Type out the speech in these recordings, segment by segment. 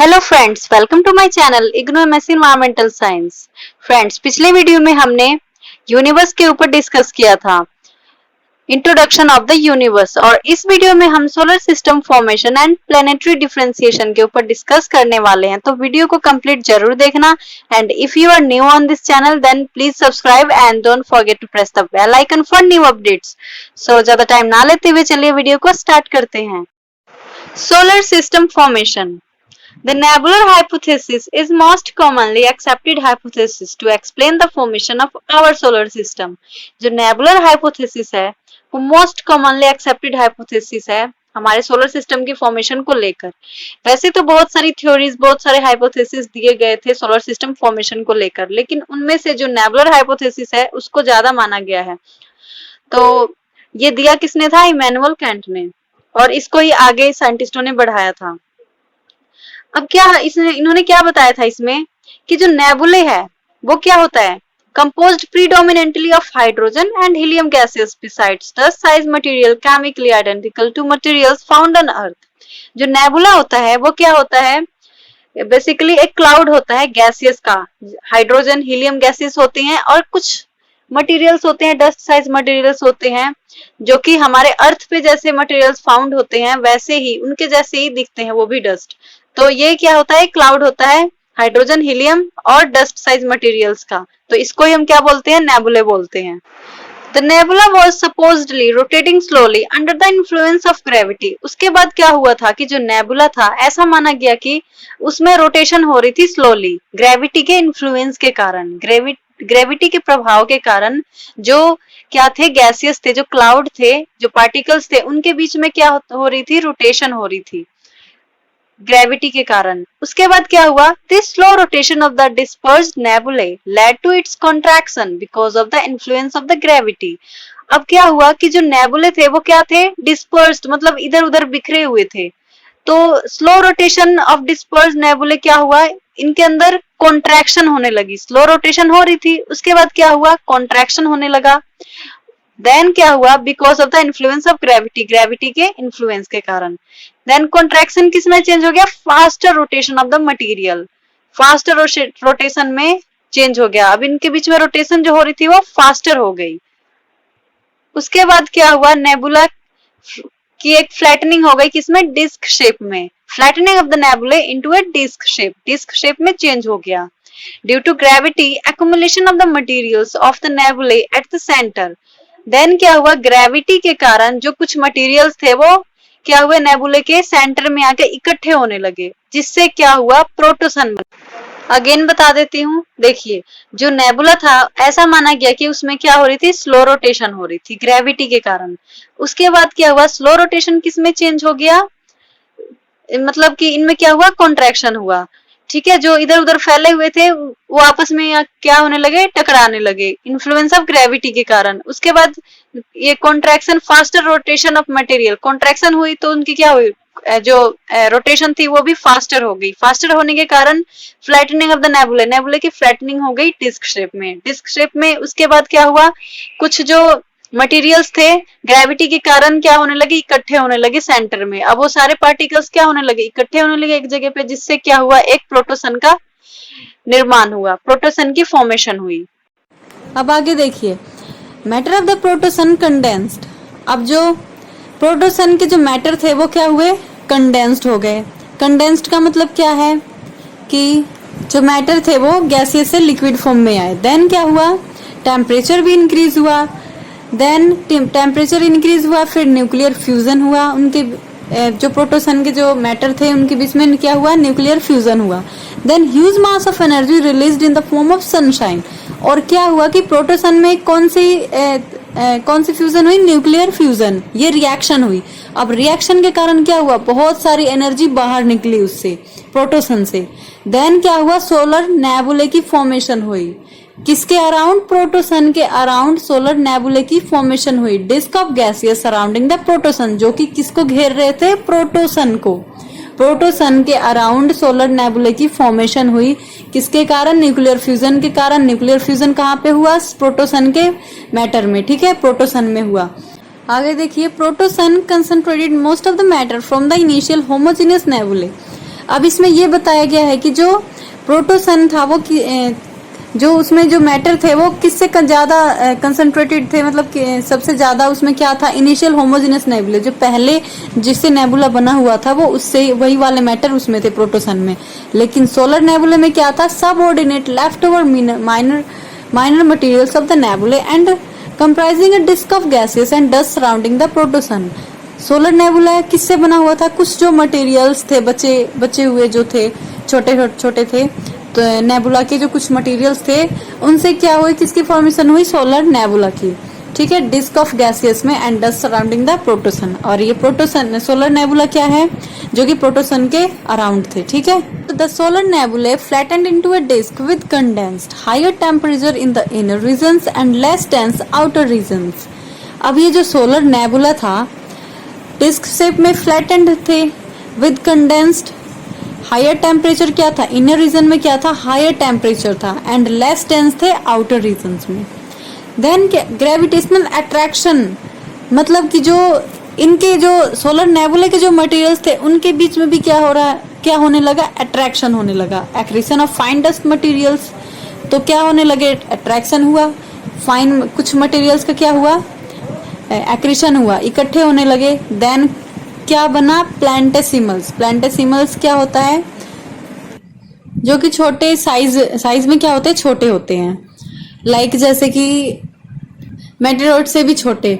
Hello friends, welcome to my channel IGNOU MSc environmental science. Friends, पिछले वीडियो में हमने यूनिवर्स के ऊपर डिस्कस किया था, इंट्रोडक्शन ऑफ द यूनिवर्स, और इस वीडियो में हम solar system formation and planetary differentiation के ऊपर डिस्कस करने वाले हैं। तो वीडियो को कंप्लीट जरूर देखना, and if you are new on this channel then please subscribe and don't forget to press the bell icon for new updates. So ज्यादा टाइम ना लेते हुए चलिए वीडियो को स्टार्ट करते हैं। Solar system formation. The nebular hypothesis is most commonly accepted hypothesis to explain the formation of our solar system. जो nebular hypothesis है वो most commonly accepted hypothesis है हमारे सोलर सिस्टम की फॉर्मेशन को लेकर। वैसे तो बहुत सारी थ्योरीज, बहुत सारे हाइपोथेसिस दिए गए थे सोलर सिस्टम फॉर्मेशन को लेकर, लेकिन उनमें से जो नेबुलर हाइपोथेसिस है उसको ज्यादा माना गया है। तो ये दिया किसने था? इमैनुअल कैंट ने, और इसको ही आगे साइंटिस्टों ने बढ़ाया था। अब क्या इन्होंने क्या बताया था इसमें कि जो नेबुले है वो क्या होता है? Composed predominantly of hydrogen and helium gases besides the size material chemically identical to materials found on earth. जो नेबुला होता है वो क्या होता है? बेसिकली एक क्लाउड होता है गैसियस का, हाइड्रोजन हीलियम गैसेस होते हैं और कुछ मटेरियल्स होते हैं, डस्ट साइज मटेरियल्स होते हैं, जो कि हमारे अर्थ पे जैसे मटेरियल्स फाउंड होते हैं वैसे ही उनके जैसे ही दिखते हैं, वो भी डस्ट। तो ये क्या होता है? क्लाउड होता है हाइड्रोजन, हीलियम और डस्ट साइज मटेरियल्स का। तो इसको ही हम क्या बोलते हैं? नेबुले बोलते हैं। The nebula was supposedly rotating slowly under the influence of gravity. उसके बाद क्या हुआ था कि जो नेबुला था ऐसा माना गया कि उसमें रोटेशन हो रही थी स्लोली, ग्रेविटी के इन्फ्लुएंस के कारण, ग्रेविटी के प्रभाव के कारण। जो क्या थे? गैसियस थे, जो क्लाउड थे, जो पार्टिकल्स थे, उनके बीच में क्या हो रही थी? रोटेशन हो रही थी ग्रेविटी के कारण। उसके बाद क्या हुआ? This slow rotation of the dispersed nebulae led to its contraction because of the influence of the gravity. अब क्या हुआ कि जो नेबुले थे वो क्या थे? डिस्पर्स्ड, मतलब इधर उधर बिखरे हुए थे। तो स्लो रोटेशन ऑफ डिस्पर्स्ड नेबुले क्या हुआ? इनके अंदर कॉन्ट्रैक्शन होने लगी। स्लो रोटेशन हो रही थी, उसके बाद क्या हुआ? कॉन्ट्रैक्शन होने लगा। देन क्या हुआ? Because of the influence of gravity, gravity के इन्फ्लुएंस के कारण। देन कॉन्ट्रैक्शन किस में चेंज हो गया? Faster rotation of the material, faster rotation में चेंज हो गया। अब इनके बीच में रोटेशन जो हो रही थी वो फास्टर हो गई। उसके बाद क्या हुआ? नेबुला की एक फ्लैटनिंग हो गई, किसमें? डिस्क शेप में। Flattening of the nebulae into a disc shape, disc shape में चेंज हो गया। Due to gravity accumulation of the materials of the nebulae at the centre. Then क्या हुआ? ग्रेविटी के कारण जो कुछ मटेरियल्स थे वो क्या हुए? नेबुले के सेंटर में आके इकट्ठे होने लगे, जिससे क्या हुआ? प्रोटोसन बना। अगेन बता देती हूँ, देखिए जो नेबुला था ऐसा माना गया कि उसमें क्या हो रही थी? स्लो रोटेशन हो रही थी ग्रेविटी के कारण। उसके बाद क्या हुआ? स्लो रोटेशन किस में चेंज हो गया? मतलब कि इनमें क्या हुआ? कॉन्ट्रैक्शन हुआ। ठीक है, जो इधर उधर फैले हुए थे वो आपस में क्या होने लगे? टकराने लगे, इन्फ्लुएंस ऑफ ग्रेविटी के कारण। उसके बाद ये contraction, faster rotation of material, contraction हुई तो उनकी क्या हुई? जो रोटेशन थी वो भी फास्टर हो गई। फास्टर होने के कारण फ्लैटनिंग ऑफ द नेबुले, नेबुले की फ्लैटनिंग हो गई डिस्क शेप में, डिस्क शेप में। उसके बाद क्या हुआ? कुछ जो मटेरियल्स थे ग्रेविटी के कारण क्या होने लगे? इकट्ठे होने लगे सेंटर में। अब वो सारे पार्टिकल्स क्या होने लगे? इकट्ठे होने लगे एक जगह पे, जिससे क्या हुआ? एक प्रोटोसन का निर्माण हुआ, प्रोटोसन की फॉर्मेशन हुई। अब आगे देखिए, मैटर ऑफ द प्रोटोसन कंडेंस्ड। अब जो प्रोटोसन के जो मैटर थे वो क्या हुए? कंडेंस्ड हो गए। कंडेंस्ड का मतलब क्या है? कि जो मैटर थे वो गैसियस से लिक्विड फॉर्म में आए। देन क्या हुआ? टेम्परेचर भी इंक्रीज हुआ। देन टेम्परेचर इंक्रीज हुआ, फिर न्यूक्लियर फ्यूजन हुआ। उनके जो प्रोटोसन के जो मैटर थे उनके बीच में क्या हुआ? न्यूक्लियर फ्यूजन हुआ। Then huge mass of energy released in the form of sunshine. और क्या हुआ कि प्रोटोसन में कौन सी फ्यूजन हुई? Nuclear fusion. ये रिएक्शन हुई। अब रिएक्शन के कारण क्या हुआ? बहुत सारी एनर्जी बाहर निकली उससे, प्रोटोसन से। देन क्या हुआ? सोलर नेबुले की फॉर्मेशन हुई। किसके अराउंड? प्रोटोसन के अराउंड सोलर नेबुले की फॉर्मेशन हुई। Disc of gaseous surrounding the protosun, जो कि किसको घेर रहे थे? प्रोटोसन को। प्रोटोसन के अराउंड सोलर नेबुले की फॉर्मेशन हुई। किसके कारण? न्यूक्लियर फ्यूजन के कारण। न्यूक्लियर फ्यूजन कहाँ पे हुआ? प्रोटोसन के मैटर में। ठीक है, प्रोटोसन में हुआ। आगे देखिए, protosun concentrated most of the matter from the initial homogeneous nebulae. अब इसमें ये बताया गया है कि जो प्रोटोसन था वो जो उसमें जो मैटर थे वो किससे ज्यादा कंसंट्रेटेड थे, मतलब कि सबसे ज्यादा उसमें क्या था, इनिशियल होमोजेनस नेबुला, जो पहले जिससे नेबुला बना हुआ था वो उससे वही वाले मैटर उसमें थे प्रोटोसन में। लेकिन सोलर नेबुला में क्या था, subordinate left over minor materials of the nebula and comprising a disc of gases and dust surrounding the protosun. Solar nebula किससे बना हुआ था, कुछ जो मटेरियल्स थे बचे हुए जो थे छोटे थे, तो नेबुला के जो कुछ मटेरियल्स थे उनसे क्या हुई, किसकी फॉर्मेशन हुई, सोलर नेबुला की। ठीक है, डिस्क ऑफ गैसेस में एंड डस्ट सराउंडिंग द प्रोटोसन। और ये प्रोटोसन सोलर नेबुला क्या है, जो कि प्रोटोसन के अराउंड थे। ठीक है, the solar nebula flattened into a disc with condensed higher temperature in the inner regions and less dense outer regions. अब ये जो सोलर नेबुला था डिस्क शेप में फ्लैटेंड थे विद कंडेंस्ड, हायर टेम्परेचर क्या था, इनर रीजन में क्या था, हायर टेम्परेचर था, एंड लेस डेंस थे आउटर रीजन्स में। देन ग्रेविटेशनल अट्रैक्शन, मतलब कि जो इनके जो सोलर नेबुला के जो मटेरियल्स थे उनके बीच में भी क्या होने लगा, अट्रैक्शन होने लगा। Accretion of fine dust materials, तो क्या होने लगे, अट्रैक्शन हुआ, फाइन कुछ मटेरियल्स का क्या हुआ, एक्रीशन हुआ, इकट्ठे होने लगे। देन क्या बना, प्लैंटेसिमल्स। प्लैंटेसिमल्स क्या होता है, जो कि छोटे साइज में क्या होते हैं, छोटे होते हैं, लाइक जैसे कि मेटेरोइड से भी छोटे।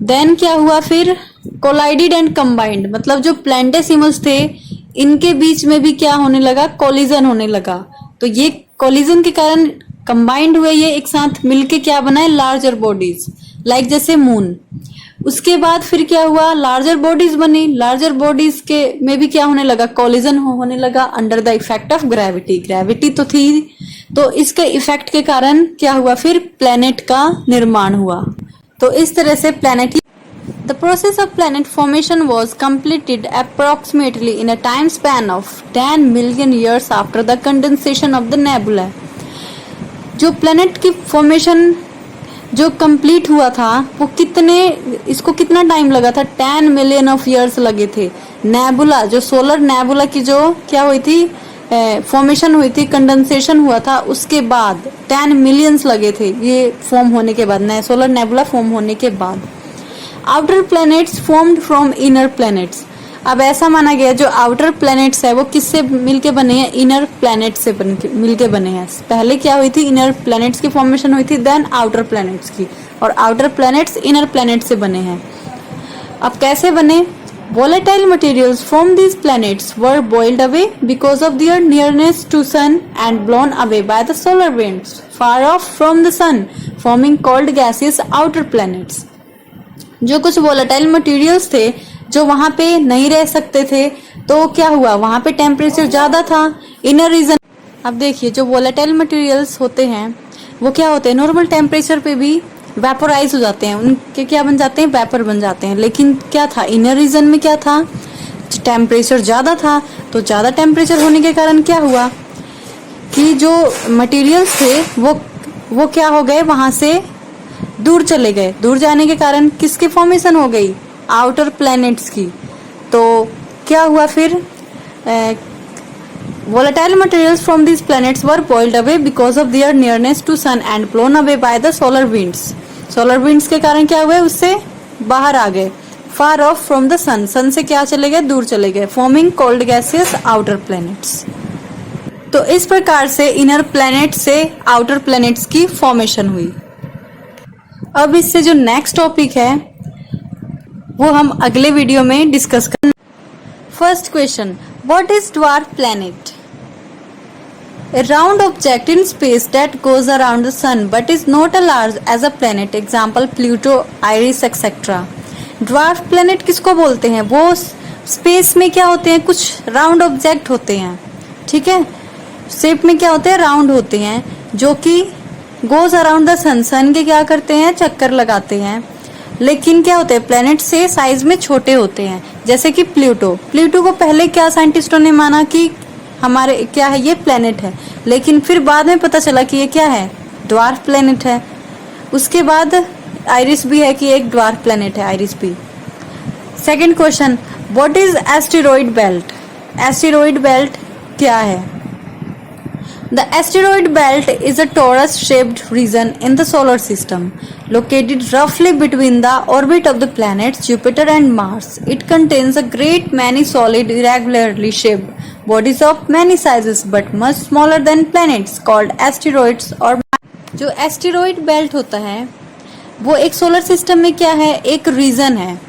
देन क्या हुआ फिर, कोलाइडेड एंड कंबाइंड, मतलब जो प्लैंटेसिमल्स थे इनके बीच में भी क्या होने लगा, कोलिजन होने लगा। तो ये कोलिजन के कारण कंबाइंड हुए, ये एक साथ मिलके क्या बनाए, लार्जर बॉडीज, लाइक जैसे मून। उसके बाद फिर क्या हुआ, लार्जर बॉडीज बनी, लार्जर बॉडीज के में भी क्या होने लगा, कोलिजन होने लगा under the effect of gravity. Gravity तो थी, तो इसके इफेक्ट के कारण क्या हुआ, फिर प्लेनेट का निर्माण हुआ। तो इस तरह से planet, the process of planet formation was completed approximately in a time span of 10 million years after the condensation of the nebula. जो प्लेनेट की फॉर्मेशन जो कंप्लीट हुआ था वो इसको कितना टाइम लगा था, 10 मिलियन ऑफ ईयर्स लगे थे। नेबुला, जो सोलर नेबुला की जो क्या हुई थी, फॉर्मेशन हुई थी, कंडेंसेशन हुआ था, उसके बाद 10 मिलियंस लगे थे ये फॉर्म होने के बाद, सोलर नेबुला फॉर्म होने के बाद। Outer planets formed from inner planets. अब ऐसा माना गया जो आउटर प्लैनेट्स है वो किससे मिलके बने हैं, इनर प्लैनेट से मिलके बने हैं। पहले क्या हुई थी, इनर प्लैनेट्स की फॉर्मेशन हुई थी, देन आउटर प्लैनेट्स की, और आउटर प्लैनेट्स इनर प्लैनेट से बने हैं। अब कैसे बने, volatile materials from these planets were boiled away because of their nearness to sun and blown away by the solar winds far off from the sun, forming cold gaseous outer planets। जो कुछ volatile materials थे जो वहां पे नहीं रह सकते थे, तो क्या हुआ, वहां पे टेम्परेचर ज्यादा था, इनर रीजन। अब देखिए जो volatile materials होते हैं वो क्या होते हैं, नॉर्मल टेम्परेचर पे भी वेपोराइज हो जाते हैं, उनके क्या बन जाते हैं, वेपर बन जाते हैं। लेकिन क्या था, इनर रीजन में क्या था, टेम्परेचर ज्यादा था, तो ज्यादा टेम्परेचर होने के कारण क्या हुआ कि जो मटेरियल्स थे वो क्या हो गए, वहां से दूर चले गए। दूर जाने के कारण किसकी फॉर्मेशन हो गई, आउटर प्लैनेट्स की। तो क्या हुआ फिर, volatile materials from these planets were boiled away because of their nearness to sun and blown away by the solar winds। solar winds के कारण क्या हुए, उससे बाहर आ गए, far off from the sun, sun से क्या चले गए, दूर चले गए, forming cold gaseous outer planets। तो इस प्रकार से इनर प्लैनेट से आउटर प्लैनेट्स की फॉर्मेशन हुई। अब इससे जो नेक्स्ट टॉपिक है वो हम अगले वीडियो में डिस्कस करेंगे। First question, what is dwarf planet? A round object in space that goes around the sun but is not as large as a planet, example Pluto, Eris, etc। Dwarf planet किसको बोलते हैं, वो space में क्या होते हैं, कुछ round object होते हैं, ठीक है, शेप में क्या होते हैं, राउंड होते हैं, जो कि गोज अराउंड द सन, सन के क्या करते हैं, चक्कर लगाते हैं। लेकिन क्या होते हैं, प्लेनेट से साइज में छोटे होते हैं, जैसे कि प्लूटो। प्लूटो को पहले क्या साइंटिस्टों ने माना कि हमारे क्या है, ये प्लेनेट है, लेकिन फिर बाद में पता चला कि ये क्या है, ड्वार्फ प्लेनेट है। उसके बाद आइरिस भी है कि एक ड्वार्फ प्लेनेट है, आइरिस भी। Second question, what is asteroid belt? Asteroid belt क्या है? The asteroid belt is a torus-shaped region in the solar system, located roughly between the orbit of the planets Jupiter and Mars. It contains a great many solid, irregularly shaped bodies of many sizes but much smaller than planets, called asteroids or जो asteroid belt होता है वो एक solar system में क्या है, एक reason है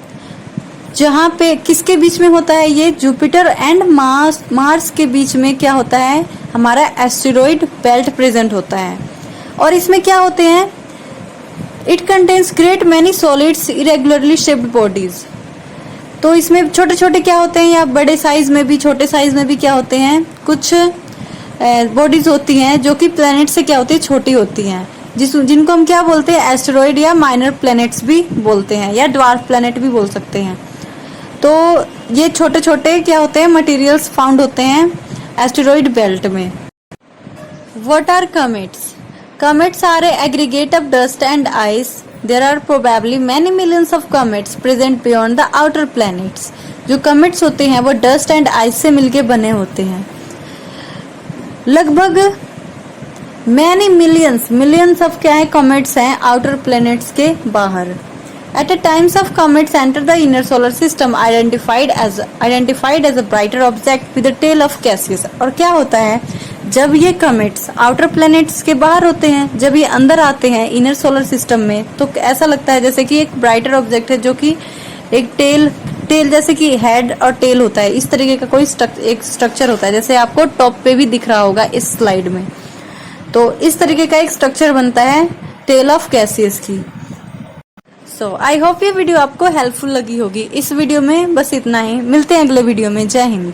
जहाँ पे किसके बीच में होता है, ये जुपिटर एंड मार्स के बीच में क्या होता है, हमारा एस्टेरॉइड बेल्ट प्रेजेंट होता है। और इसमें क्या होते हैं, it contains great many solids irregularly shaped bodies. तो इसमें छोटे छोटे क्या होते हैं, या बड़े साइज में भी छोटे साइज में भी क्या होते हैं, कुछ बॉडीज होती हैं जो कि प्लैनेट से क्या होती है, छोटी होती हैं, जिनको हम क्या बोलते हैं, एस्टेरॉइड या माइनर प्लैनेट्स भी बोलते हैं, या ड्वार्फ प्लैनेट भी बोल सकते हैं। तो ये छोटे छोटे क्या होते हैं, मटेरियल्स फाउंड होते हैं एस्टेरॉइड बेल्ट में। What are comets? Comets are a aggregate of dust and ice. There are probably many millions of comets present beyond the outer planets. जो कमेट्स होते हैं वो डस्ट एंड आइस से मिलके बने होते हैं। लगभग मैनी मिलियंस ऑफ क्या है, कमेट्स हैं आउटर प्लैनेट्स के बाहर। At a times of comets enter the inner solar system identified as a brighter object with a tail of gaseous। और क्या होता है, जब ये कमेट्स आउटर प्लैनेट्स के बाहर होते हैं, जब ये अंदर आते हैं इनर सोलर सिस्टम में, तो ऐसा लगता है जैसे कि एक ब्राइटर ऑब्जेक्ट है जो कि एक टेल जैसे कि हेड और टेल होता है, इस तरीके का कोई एक स्ट्रक्चर होता है, जैसे आपको टॉप पे भी दिख रहा होगा इस स्लाइड में। तो इस तरीके का एक स्ट्रक्चर बनता है टेल ऑफ गैसियस की। सो आई होप ये वीडियो आपको हेल्पफुल लगी होगी। इस वीडियो में बस इतना ही, मिलते हैं अगले वीडियो में। जय हिंद।